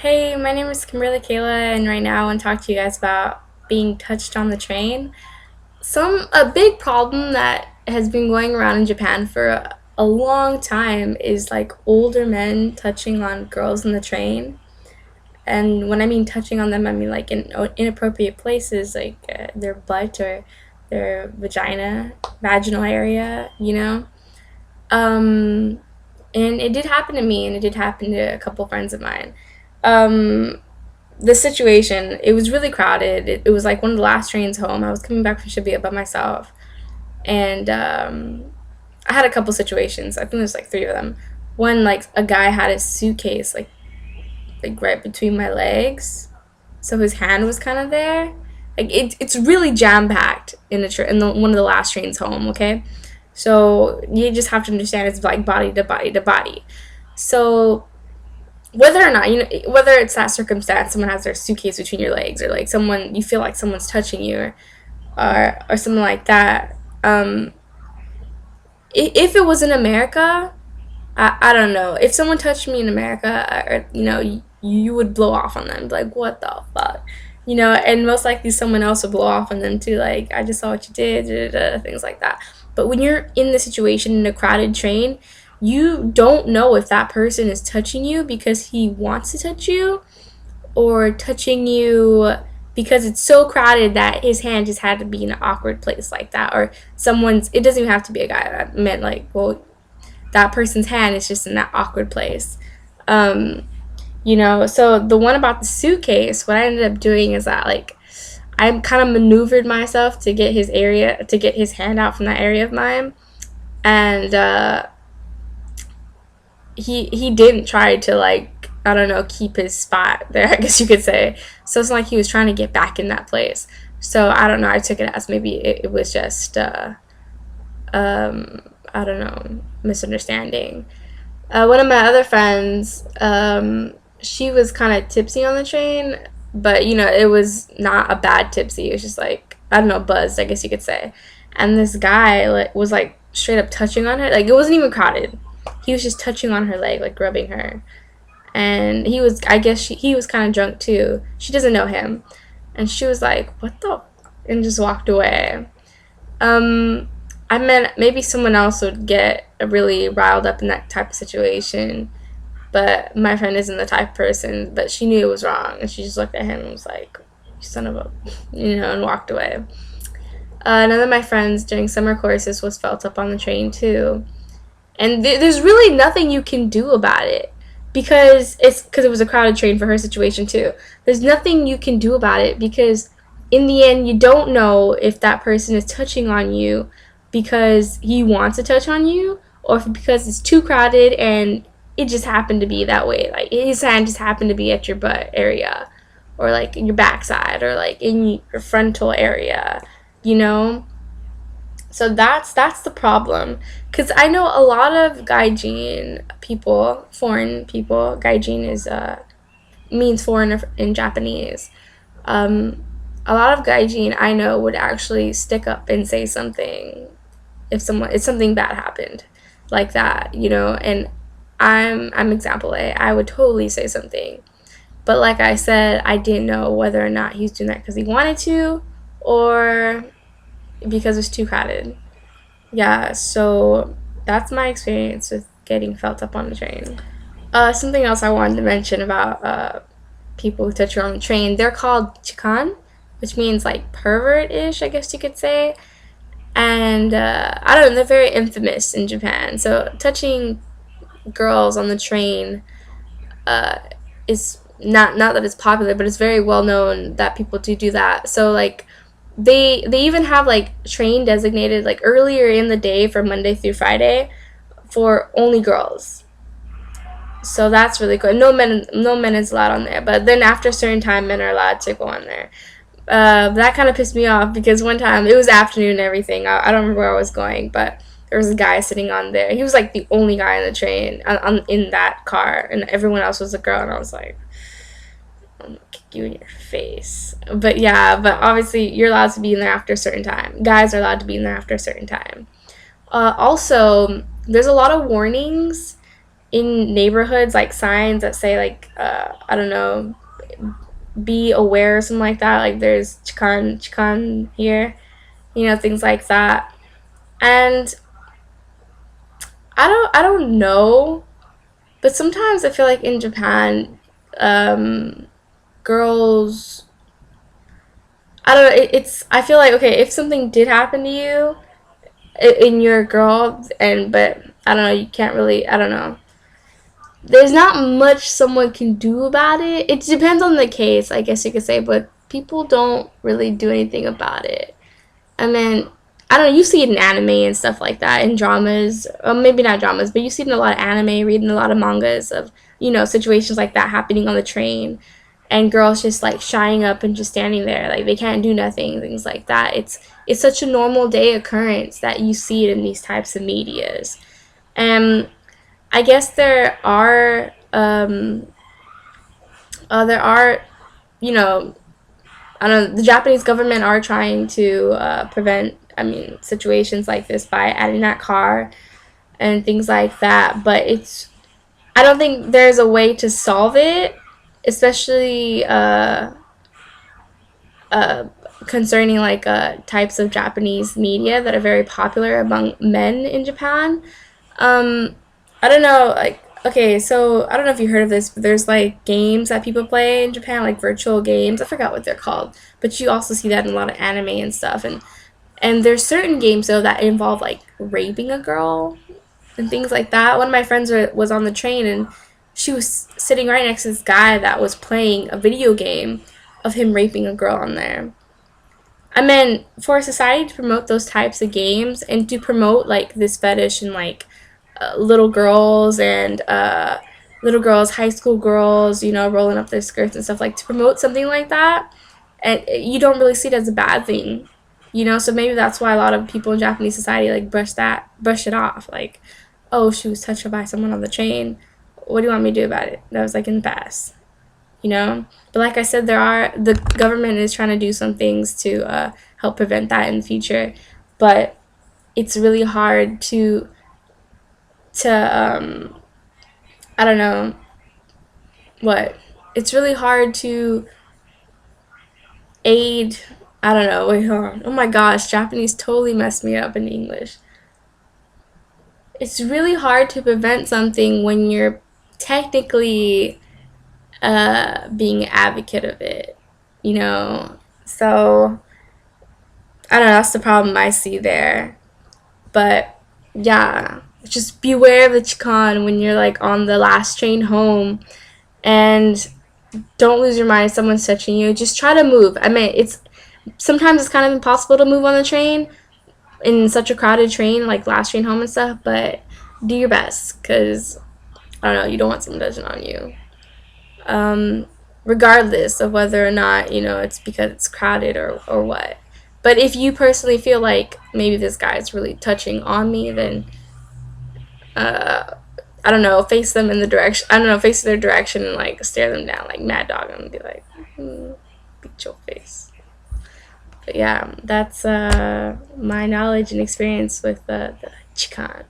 Hey, my name is Kimberly Kayla, and right now I want to talk to you guys about being touched on the train. A big problem that has been going around in Japan for a long time is like older men touching on girls in the train. And when I mean touching on them, I mean like in inappropriate places, like their butt or their vaginal area. Um, and it did happen to me, and it did happen to a couple friends of mine. Um, the situation, it was really crowded. It was like one of the last trains home. I was coming back from Shibuya by myself, and I had a couple situations. I think there's like three of them. One, like a guy had his suitcase like right between my legs, so his hand was kind of there. Like it's really jam packed in one of the last trains home. Okay, so you just have to understand it's like body to body to body. So whether or not whether it's that circumstance, someone has their suitcase between your legs, or like someone you feel like someone's touching you, or something like that. If it was in America, I don't know, if someone touched me in America, or you would blow off on them, like, what the fuck, and most likely someone else would blow off on them too, like, I just saw what you did, da, da, da, things like that. But when you're in the situation in a crowded train, you don't know if that person is touching you because he wants to touch you, or touching you because it's so crowded that his hand just had to be in an awkward place like that, or it doesn't even have to be a guy. That meant like, well, that person's hand is just in that awkward place. um so the one about the suitcase, what I ended up doing is that, like, I kind of maneuvered myself to get his hand out from that area of mine, and he didn't try to, like, I don't know, keep his spot there, I guess you could say. So it's like he was trying to get back in that place. So I don't know, I took it as maybe it was just I don't know, misunderstanding. One of my other friends, she was kind of tipsy on the train, but it was not a bad tipsy. It was just like, I don't know, buzzed, I guess you could say. And this guy, like, was like straight up touching on her. Like, it wasn't even crowded. He was just touching on her leg, like rubbing her. And I guess he was kind of drunk too. She doesn't know him, and she was like, "What the?" and just walked away. Um, I meant maybe someone else would get really riled up in that type of situation, but my friend isn't the type of person. But she knew it was wrong, and she just looked at him and was like, "You son of a," and walked away. Another of my friends during summer courses was felt up on the train too, and there's really nothing you can do about it, because it was a crowded train for her situation too. There's nothing you can do about it, because in the end you don't know if that person is touching on you because he wants to touch on you, or if because it's too crowded and it just happened to be that way, like his hand just happened to be at your butt area, or like in your backside, or like in your frontal area, you know so that's the problem. Because I know a lot of gaijin people, foreign people. Gaijin is means foreigner in Japanese. A lot of gaijin I know would actually stick up and say something if something bad happened like that, and I'm example A. I would totally say something. But like I said, I didn't know whether or not he was doing that because he wanted to, or because it's too crowded. Yeah, so that's my experience with getting felt up on the train. Something else I wanted to mention about people who touch you on the train, they're called Chikan, which means like pervert-ish, I guess you could say. And I don't know, they're very infamous in Japan. So touching girls on the train is not that it's popular, but it's very well known that people do that. So like they even have like train designated like earlier in the day for Monday through Friday for only girls. So that's really cool. No men is allowed on there. But then after a certain time, men are allowed to go on there. That kind of pissed me off because one time it was afternoon and everything. I don't remember where I was going, but there was a guy sitting on there. He was like the only guy in the train in that car, and everyone else was a girl. And I was like, I'm gonna kick you in your face. But yeah, but obviously you're allowed to be in there after a certain time. Guys are allowed to be in there after a certain time. Also, there's a lot of warnings in neighborhoods, like signs that say like I don't know, be aware or something like that. Like there's Chikan here, things like that. And I don't know, but sometimes I feel like in Japan, um, girls, I don't know. It's I feel like, okay, if something did happen to you, and you're a girl, and but I don't know, you can't really, I don't know. There's not much someone can do about it. It depends on the case, I guess you could say, but people don't really do anything about it. I mean, I don't know, you see it in anime and stuff like that, in dramas, maybe not dramas, but you see it in a lot of anime, reading a lot of mangas of, situations like that happening on the train, and girls just like shying up and just standing there, like they can't do nothing, things like that. It's such a normal day occurrence that you see it in these types of medias. And I guess there are, you know, I don't know, the Japanese government are trying to prevent, I mean, situations like this by adding that car and things like that. But I don't think there's a way to solve it, especially uh, concerning like types of Japanese media that are very popular among men in Japan. Um, I don't know, like, okay, so I don't know if you heard of this, but there's like games that people play in Japan, like virtual games. I forgot what they're called, but you also see that in a lot of anime and stuff. And there's certain games though that involve like raping a girl and things like that. One of my friends was on the train, and she was sitting right next to this guy that was playing a video game of him raping a girl on there. I mean, for a society to promote those types of games and to promote like this fetish and like little girls and little girls, high school girls, rolling up their skirts and stuff, like to promote something like that, and you don't really see it as a bad thing, So maybe that's why a lot of people in Japanese society like brush it off, like, oh, she was touched by someone on the train. What do you want me to do about it? That was like in the past, But like I said, the government is trying to do some things to help prevent that in the future, but it's really hard to I don't know what. It's really hard to aid. I don't know. Wait, hold on. Oh my gosh, Japanese totally messed me up in English. It's really hard to prevent something when you're technically being an advocate of it, So I don't know. That's the problem I see there. But yeah, just beware of the chikan when you're like on the last train home, and don't lose your mind if someone's touching you. Just try to move. I mean, sometimes it's kind of impossible to move on the train in such a crowded train, like last train home and stuff, but do your best, because I don't know, you don't want someone touching on you. Regardless of whether or not, it's because it's crowded or what. But if you personally feel like maybe this guy is really touching on me, then I don't know, face them in the direction. I don't know, face their direction and like stare them down like mad dog and be like, beat your face. But yeah, that's my knowledge and experience with the chikan.